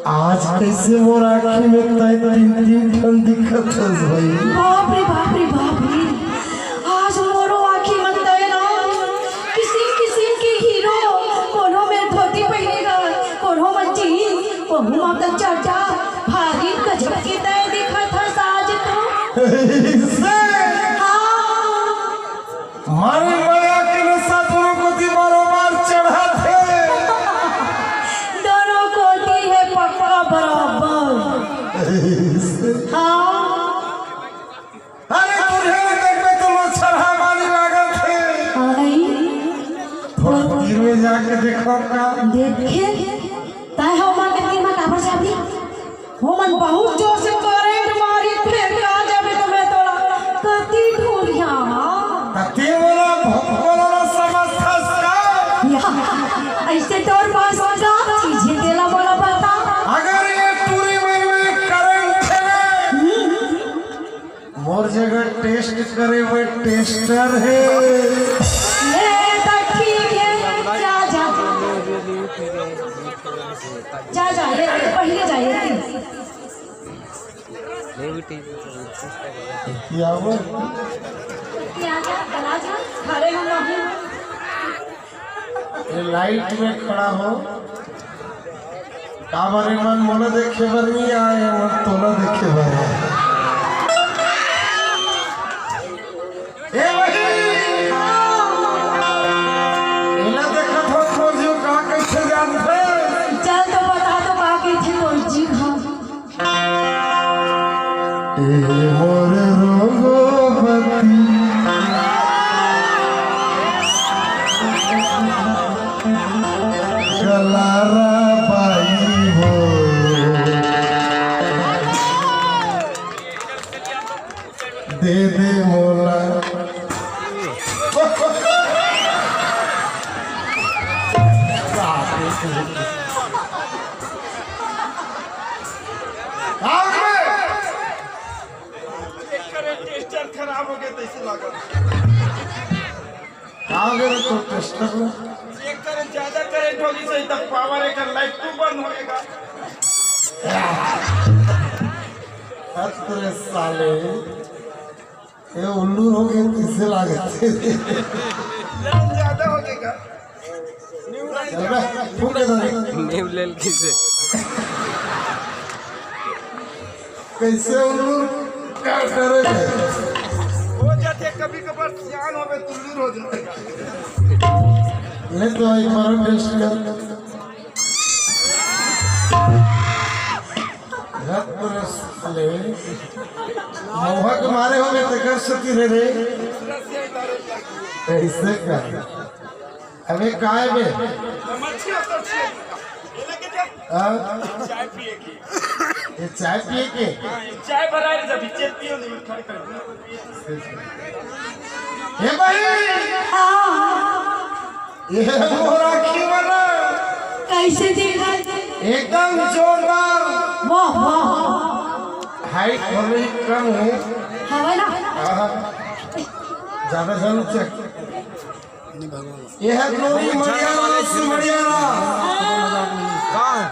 आज कैसे मोर आँखी में तय तीन ठन दिखत है भाई। बाप रे बाप रे बाप रे, आज मोरो आँखी में तय ना किसिम किसिम के हीरो, कोनो में धोती पहनेगा, कोनो में जीन्स, कोनो में तो चड्डा, भारी गजब के तय दिखत है साज तो। मारे माया के नशा दोनों को दीवारों मार चढ़ा थे। दोनों को दी है पक्का बराबर। हाँ अरे तुझे देख में तो लोग चढ़ा मानी लागल थे। थोड़ा भीड़ में जाके देखो का देखे ताय हो मन के दिमाग काबर जाबी हो मन बहुत जोर से करंट मारी फिर का जाबे तो मैं तोला कति ढूंढिया ते वाला भगवान समझता ऐसे तोर पास का चीज देला बोला बता। अगर ये पूरी में करंट है मोर जगह टेस्ट करे वो टेस्टर है। ले तो ठीक है, जा जा जा जा ये पहले जाइए क्या वो बना जा खड़े हम नहीं ये लाइट में खड़ा हो काबरे मन मोला देखे बर नहीं आए मन तोला देखे बर ए वही इला देखा थो खोर जो का कैसे जानते चल तो बता दो बाकी थी कोई जी ए मोर रोगवती गलारा बाई हो दे दे मोला टेस्टर खराब हो गया तैसे लगा अगर तो टेस्टर चेक करें ज्यादा करंट होगी सही तक पावर है कर लाइट क्यों बंद होएगा। अरे साले ये उल्लू हो गए किसे लागते लाइन ज्यादा हो गएगा चल बे फूक दे न्यू लेल किसे कैसे उल्लू क्या करे हो जाते कभी कभार सियान होवे तुल्लूर हो जाएगा। ले तो एक बार टेस्ट कर रात पर साले मोहा के मारे हो गए तो कर सकती रे ऐसे कर अबे काय बे मच्छी होता है ये लेके जा चाय पिए की ये चाय पिए के चाय बनाए जब चेक पियो नहीं खड़े कर ए भाई ये मोरा की बना कैसे देखा एकदम जोरदार वाह वाह हाइट भले ही कम है हवा ना ज्यादा जरूर चेक ये है ग्लोरी मरियाना सिमरियाना कहाँ है?